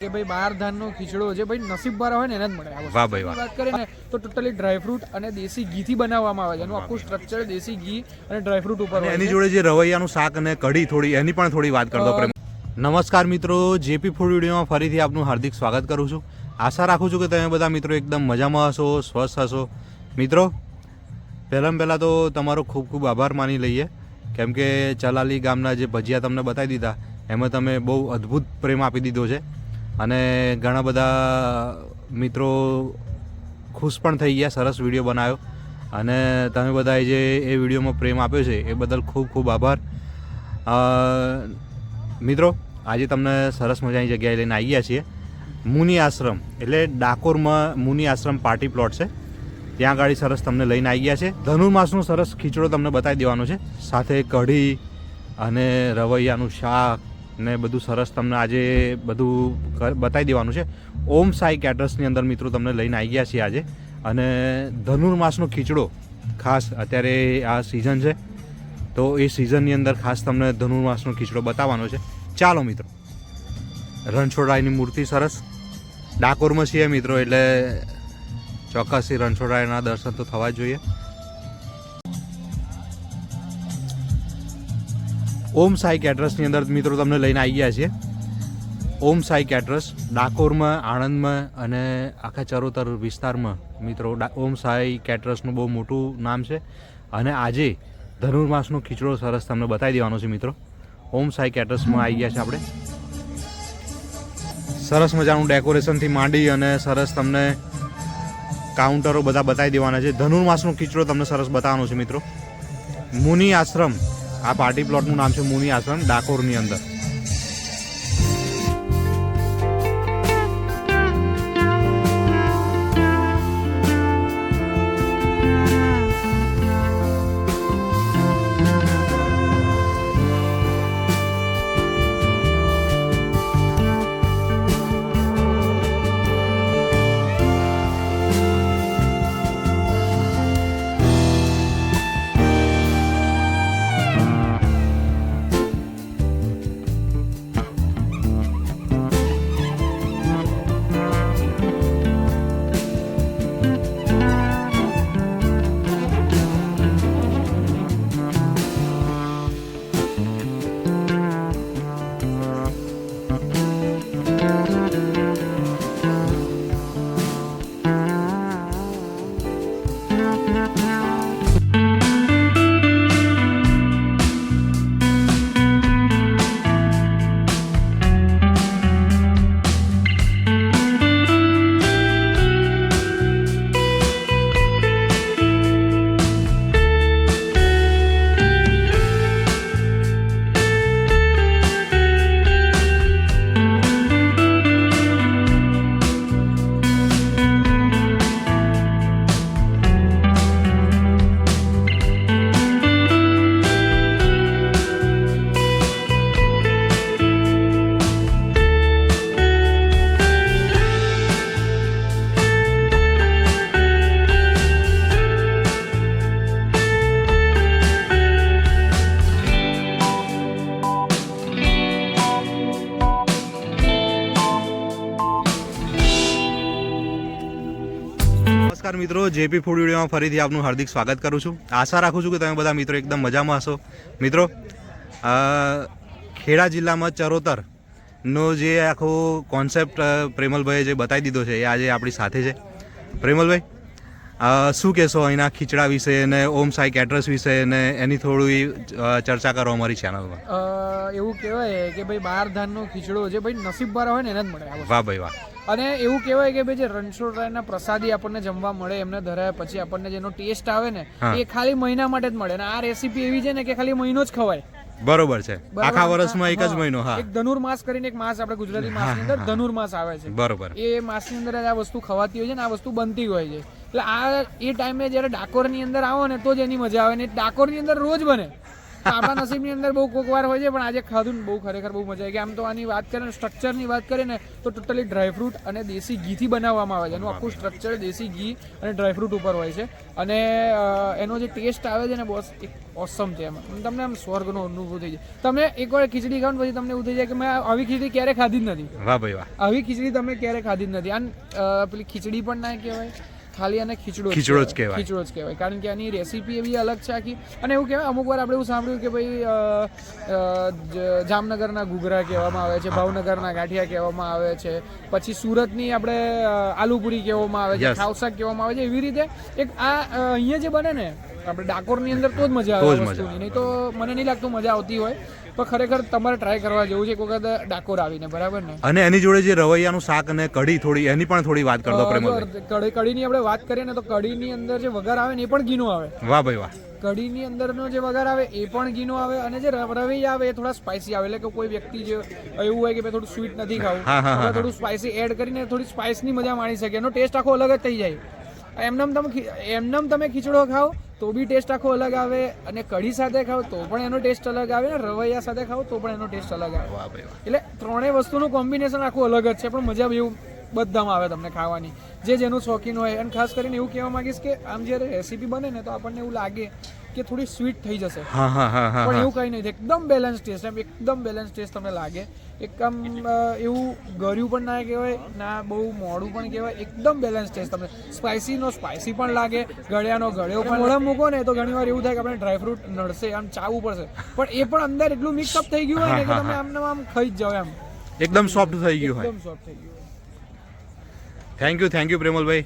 કે ભાઈ 12 ધાનનો ખીચડો જે ભાઈ નસીબવાળા હોય ને એને જ મળે. વાહ ભાઈ વાહ. વાત કરીએ ને તો ટોટલી ડ્રાયફ્રૂટ અને દેશી ઘીથી બનાવવામાં આવે છે. એનું આખું સ્ટ્રક્ચર દેશી ઘી અને ડ્રાયફ્રૂટ ઉપર હોય છે. એની જોડે જે રવૈયાનું શાક અને કઢી થોડી એની પણ થોડી વાત કરતો પ્રેમ. નમસ્કાર મિત્રો, જેપી ફૂડ વિડીયોમાં ફરીથી આપનું હાર્દિક સ્વાગત કરું છું. આશા રાખું છું કે તમે બધા મિત્રો એકદમ મજામાં હશો, સ્વસ્થ હશો. મિત્રો, પહેલાં તો તમારો ખૂબ ખૂબ આભાર માની લઈએ, કેમ કે ચલાલી ગામના જે ભજીયા તમને બતાવી દીધા એમાં તમે બહુ અદ્ભુત પ્રેમ આપી દીધો છે અને ઘણા બધા મિત્રો ખુશ પણ થઈ ગયા. સરસ વિડીયો બનાવ્યો અને તમે બધાએ જે એ વિડીયોમાં પ્રેમ આપ્યો છે એ બદલ ખૂબ ખૂબ આભાર. મિત્રો, આજે તમને સરસ મજાની જગ્યાએ લઈને આવી ગયા છીએ. મુનિ આશ્રમ એટલે ડાકોરમાં મુનિ આશ્રમ પાર્ટી પ્લોટ છે, ત્યાં ગાડી સરસ તમને લઈને આવી ગયા છે. ધનુર્માસનો સરસ ખીચડો તમને બતાવી દેવાનો છે, સાથે કઢી અને રવૈયાનું શાક ને બધું સરસ તમને આજે બધું બતાવી દેવાનું છે. ઓમ સાઈ કેટરર્સની અંદર મિત્રો તમને લઈને આવી ગયા છીએ આજે. અને ધનુર્માસનો ખીચડો ખાસ અત્યારે આ સિઝન છે તો એ સિઝનની અંદર ખાસ તમને ધનુર્માસનો ખીચડો બતાવવાનો છે. ચાલો મિત્રો, રણછોડરાયની મૂર્તિ સરસ ડાકોરમાં છીએ મિત્રો, એટલે ચોક્કસથી રણછોડરાયના દર્શન તો થવા જ જોઈએ. ઓમ સાઈ કેટરર્સની અંદર મિત્રો તમને લઈને આવી ગયા છીએ. ઓમ સાઈ કેટરર્સ ડાકોરમાં, આણંદમાં અને આખા ચરોતર વિસ્તારમાં મિત્રો ઓમ સાઈ કેટરર્સનું બહુ મોટું નામ છે. અને આજે ધનુર્માસનો ખીચડો સરસ તમને બતાવી દેવાનો છે મિત્રો. ઓમ સાઈ કેટરર્સમાં આવી ગયા છે આપણે. સરસ મજાનું ડેકોરેશનથી માંડી અને સરસ તમને કાઉન્ટરો બધા બતાવી દેવાના છે. ધનુર્માસનો ખીચડો તમને સરસ બતાવવાનો છે મિત્રો. મુનિ આશ્રમ, આ પાર્ટી પ્લોટનું નામ છે મુનિ આશ્રમ, ડાકોરની અંદર. નમસ્કાર મિત્રો, જેપી ફૂડ વિડીયોમાં ફરીથી આપનું હાર્દિક સ્વાગત કરું છું. આશા રાખું છું કે તમે બધા મિત્રો એકદમ મજામાં હશો. મિત્રો, ખેડા જિલ્લામાં ચરોતરનો જે આખો કોન્સેપ્ટ પ્રેમલભાઈએ જે બતાવી દીધો છે એ આજે આપણી સાથે છે. પ્રેમલભાઈ, શું કહેશો અહીંના ખીચડા વિશે અને ઓમ સાઈ કેટરર્સ વિશે અને એની થોડી ચર્ચા કરો અમારી ચેનલમાં. એવું કહેવાય કે ભાઈ 12 ધાનનો ખીચડો જે ભાઈ નસીબવાળા હોય ને એને જ મળે. વાહ ભાઈ વાહ. અને એવું કહેવાય કે ભાઈ જે રણછોડરાયના પ્રસાદી આપણને જમવા મળે, એમને ધરાયા પછી આપણને જેનો ટેસ્ટ આવે ને એ ખાલી મહિના માટે જ મળે. અને આ રેસીપી એવી છે ને કે ખાલી મહિનો જ ખવાય. બરોબર છે, આખા વર્ષમાં એક જ મહિનો. હા, એક ધનુર્માસ કરીને એક માસ આપણે ગુજરાતી માસની અંદર ધનુર્માસ આવે છે. બરોબર. એ માસની અંદર આ વસ્તુ ખવાતી હોય છે ને આ વસ્તુ બનતી હોય છે. એટલે આ એ ટાઈમે જયારે ડાકોરની અંદર આવો ને તો જ એની મજા આવે ને. ડાકોરની અંદર રોજ બને તો આપણા નસીબની અંદર બહુ કોક વાર હોય છે, પણ આજે ખાધું ને બહુ ખરેખર બહુ મજા આવી ગઈ. આમ તો આની વાત કરીએ ને, સ્ટ્રક્ચરની વાત કરીએ ને, તો ટોટલી ડ્રાયફ્રૂટ અને દેશી ઘીથી બનાવવામાં આવે છે. એનું આખું સ્ટ્રક્ચર દેશી ઘી અને ડ્રાયફ્રૂટ ઉપર હોય છે, અને એનો જે ટેસ્ટ આવે છે ને બોસ, એક ઓસમ છે. એમાં તમને આમ સ્વર્ગનો અનુભવ થઈ જાય. તમે એકવાર ખીચડી ખાવ ને પછી તમને એવું થઈ જાય કે મેં આવી ખીચડી ક્યારે ખાધી જ નથી. વાહ ભાઈ વાહ. આવી ખીચડી તમે ક્યારે ખાધી જ નથી. પેલી ખીચડી પણ ના કહેવાય, ખાલી અને ખીચડો જ કહેવાય. ખીચડો જ કહેવાય, કારણ કે આની રેસીપી એવી અલગ છે આખી. અને એવું કહેવાય, અમુક વાર આપણે એવું સાંભળ્યું કે ભાઈ જામનગરના ઘૂઘરા કહેવામાં આવે છે, ભાવનગરના ગાંઠિયા કહેવામાં આવે છે, પછી સુરતની આપણે આલુપુરી કહેવામાં આવે છે, ખાવસા કહેવામાં આવે છે. એવી રીતે એક આ અહીંયા જે બને ને આપણે ડાકોરની અંદર તો જ મજા આવે વસ્તુની, નહીં તો મને નહીં લાગતું મજા આવતી હોય. તો ખરેખર તમારે ટ્રાય કરવા જેવું છે એક વખત ડાકોર આવીને, બરાબર ને. અને એની જોડે જે રવૈયાનું શાક અને કઢી, થોડી એની પણ થોડી વાત કરતો પ્રેમલભાઈ. કઢીની આપણે વાત કરીએ ને, તો કઢીની અંદર જે વઘાર આવે ને એ પણ ઘીનો આવે. વાહ ભાઈ વાહ. કઢીની અંદરનો જે વઘાર આવે એ પણ ઘીનો આવે, અને જે રવૈયા આવે એ થોડા સ્પાઇસી આવે. એટલે કે કોઈ વ્યક્તિ જે એવું હોય કે ભાઈ થોડું સ્વીટ નથી ખાવું, થોડું સ્પાઇસી એડ કરીને થોડી સ્પાઇસની મજા માણી શકે. એનો ટેસ્ટ આખો અલગ જ થઈ જાય. એમનેમ તમે ખીચડો ખાઓ તો બી ટેસ્ટ આખો અલગ આવે, અને કઢી સાથે ખાઓ તો પણ એનો ટેસ્ટ અલગ આવે, અને રવૈયા સાથે ખાઓ તો પણ એનો ટેસ્ટ અલગ આવે. એટલે ત્રણેય વસ્તુનું કોમ્બિનેશન આખું અલગ જ છે, પણ મજા બી એવું બધામાં આવે તમને ખાવાની, જે જેનું શોખીન હોય. અને ખાસ કરીને એવું કહેવા માંગીશ કે આમ જ્યારે રેસીપી બને ને તો આપણને એવું લાગે કે થોડી સ્વીટ થઈ જશે, પણ એવું કંઈ નહીં. એકદમ બેલેન્સ ટેસ્ટ, એમ એકદમ બેલેન્સ ટેસ્ટ તમને લાગે. એક આમ એવું ગળ્યું પણ ના કહેવાય, ના બહુ મોડું પણ કહેવાય, એકદમ બેલેન્સ ટેસ્ટ. તમને સ્પાઇસીનો સ્પાઇસી પણ લાગે, ગળ્યાનો ગળ્યો પણ. મોઢા મૂકો ને તો ઘણી વાર એવું થાય કે આપણે ડ્રાયફ્રૂટ નડશે, આમ ચાવવું પડશે, પણ એ પણ અંદર એટલું મિક્સઅપ થઈ ગયું હોય ને કે તમે આમને આમ ખાઈ જ જાઓ, એમ એકદમ સોફ્ટ થઈ ગયું હોય. એકદમ સોફ્ટ થઈ ગયું. Thank you પ્રેમલભાઈ.